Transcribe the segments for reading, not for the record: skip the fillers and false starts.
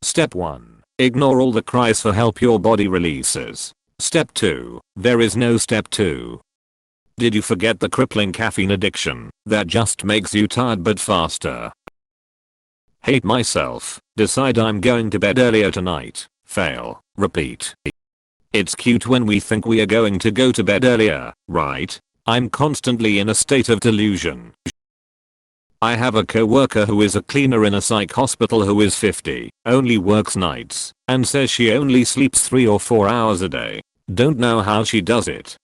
Step 1. Ignore all the cries for help your body releases. Step 2. There is no step 2. Did you forget the crippling caffeine addiction that just makes you tired but faster? Hate myself. Decide I'm going to bed earlier tonight. Fail. Repeat. It's cute when we think we are going to go to bed earlier, right? I'm constantly in a state of delusion. I have a co-worker who is a cleaner in a psych hospital who is 50, only works nights, and says she only sleeps 3 or 4 hours a day. Don't know how she does it.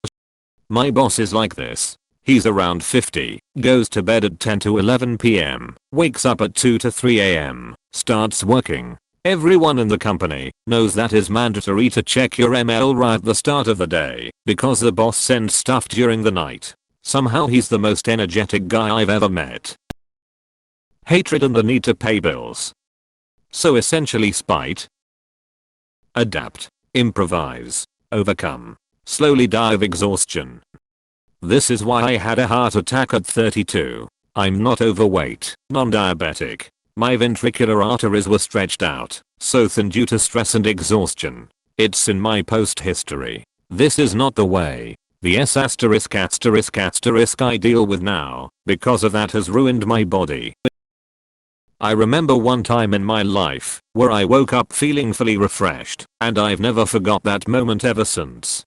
My boss is like this. He's around 50, goes to bed at 10 to 11 PM, wakes up at 2 to 3 AM, starts working. Everyone in the company knows that is mandatory to check your email right at the start of the day because the boss sends stuff during the night. Somehow he's the most energetic guy I've ever met. Hatred and the need to pay bills. So essentially spite, adapt, improvise, overcome, slowly die of exhaustion. This is why I had a heart attack at 32. I'm not overweight, non-diabetic. My ventricular arteries were stretched out, so thin due to stress and exhaustion. It's in my post history. This is not the way. The S*** I deal with now, because of that has ruined my body. I remember one time in my life where I woke up feeling fully refreshed, and I've never forgot that moment ever since.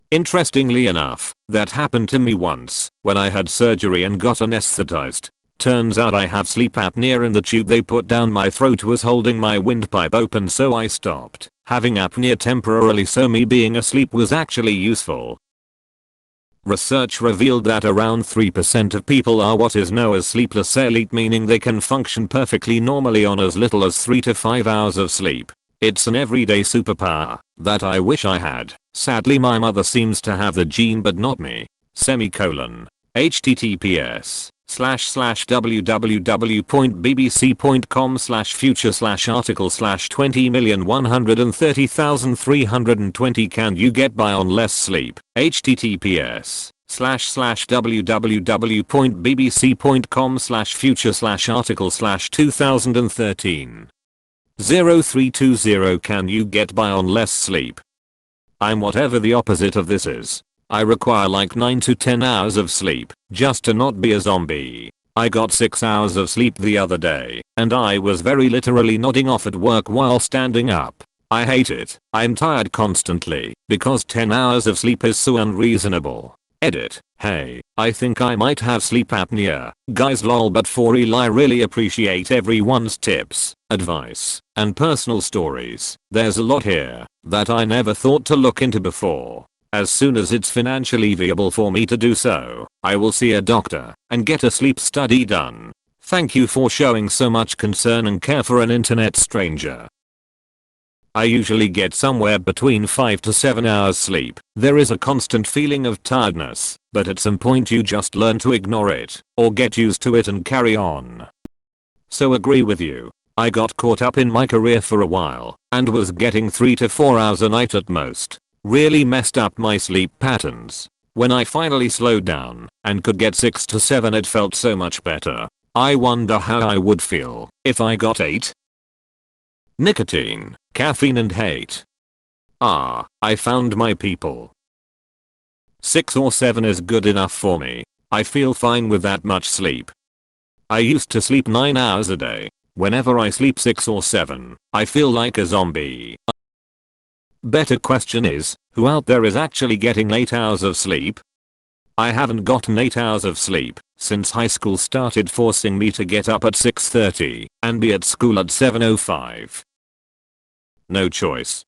Interestingly enough, that happened to me once when I had surgery and got anesthetized. Turns out I have sleep apnea and the tube they put down my throat was holding my windpipe open, so I stopped having apnea temporarily, so me being asleep was actually useful. Research revealed that around 3% of people are what is known as sleepless elite, meaning they can function perfectly normally on as little as 3 to 5 hours of sleep. It's an everyday superpower that I wish I had. Sadly my mother seems to have the gene but not me. https://www.bbc.com/future/article/20,130,320 Can you get by on less sleep? https://www.bbc.com/future/article/2013 0320 Can you get by on less sleep? I'm whatever the opposite of this is. I require like 9 to 10 hours of sleep just to not be a zombie. I got 6 hours of sleep the other day, and I was very literally nodding off at work while standing up. I hate it. I'm tired constantly because 10 hours of sleep is so unreasonable. Edit. Hey, I think I might have sleep apnea. Guys lol, but for real I really appreciate everyone's tips, advice, and personal stories. There's a lot here that I never thought to look into before. As soon as it's financially viable for me to do so, I will see a doctor and get a sleep study done. Thank you for showing so much concern and care for an internet stranger. I usually get somewhere between 5 to 7 hours sleep. There is a constant feeling of tiredness, but at some point you just learn to ignore it or get used to it and carry on. So agree with you. I got caught up in my career for a while and was getting 3 to 4 hours a night at most. Really messed up my sleep patterns. When I finally slowed down and could get 6 to 7, it felt so much better. I wonder how I would feel if I got 8. Nicotine, caffeine and hate. I found my people. 6 or 7 is good enough for me. I feel fine with that much sleep. I used to sleep 9 hours a day. Whenever I sleep 6 or 7, I feel like a zombie. Better question is, who out there is actually getting 8 hours of sleep? I haven't gotten 8 hours of sleep since high school started forcing me to get up at 6:30 and be at school at 7:05. No choice.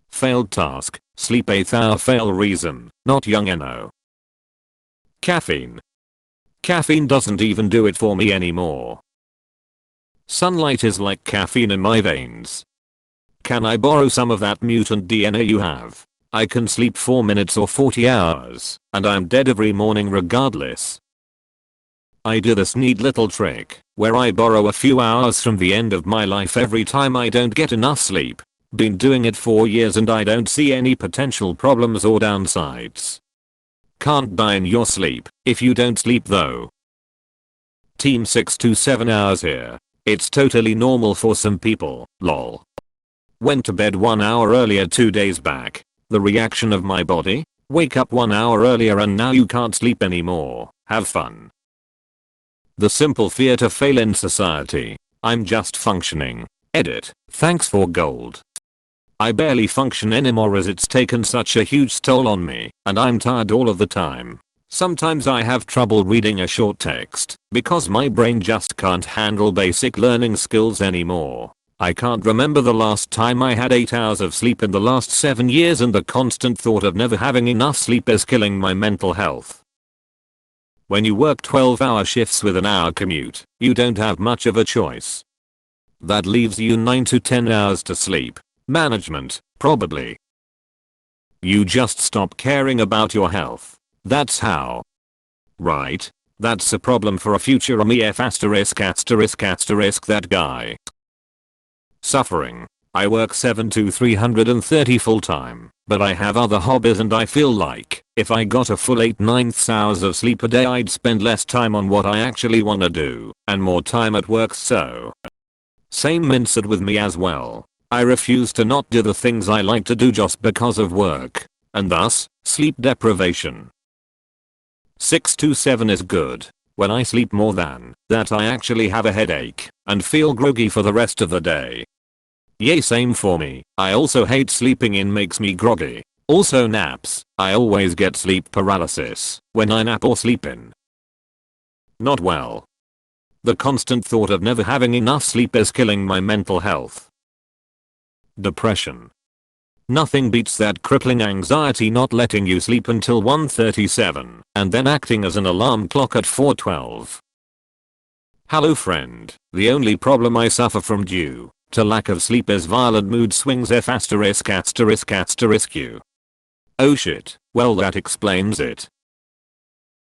Failed task, sleep 8th hour fail reason, not young no. Caffeine. Caffeine doesn't even do it for me anymore. Sunlight is like caffeine in my veins. Can I borrow some of that mutant DNA you have? I can sleep 4 minutes or 40 hours, and I'm dead every morning regardless. I do this neat little trick, where I borrow a few hours from the end of my life every time I don't get enough sleep. Been doing it for years and I don't see any potential problems or downsides. Can't die in your sleep if you don't sleep though. Team 6 to 7 hours here. It's totally normal for some people, lol. Went to bed 1 hour earlier 2 days back. The reaction of my body? Wake up 1 hour earlier and now you can't sleep anymore. Have fun. The simple fear to fail in society. I'm just functioning. Edit. Thanks for gold. I barely function anymore as it's taken such a huge toll on me, and I'm tired all of the time. Sometimes I have trouble reading a short text, because my brain just can't handle basic learning skills anymore. I can't remember the last time I had 8 hours of sleep in the last 7 years, and the constant thought of never having enough sleep is killing my mental health. When you work 12-hour shifts with an hour commute, you don't have much of a choice. That leaves you 9 to 10 hours to sleep. Management, probably. You just stop caring about your health. That's how. Right. That's a problem for a future MEF **** that guy. Suffering. I work 7 to 330 full time, but I have other hobbies and I feel like if I got a full 8/9 hours of sleep a day I'd spend less time on what I actually wanna do and more time at work, so. Same mindset with me as well. I refuse to not do the things I like to do just because of work, and thus, sleep deprivation. 6 to 7 is good. When I sleep more than that I actually have a headache and feel groggy for the rest of the day. Yay, same for me. I also hate sleeping in, makes me groggy. Also naps. I always get sleep paralysis when I nap or sleep in. Not well. The constant thought of never having enough sleep is killing my mental health. Depression. Nothing beats that crippling anxiety not letting you sleep until 1:37 and then acting as an alarm clock at 4:12. Hello friend, the only problem I suffer from due to lack of sleep is violent mood swings *********. Oh shit, well that explains it.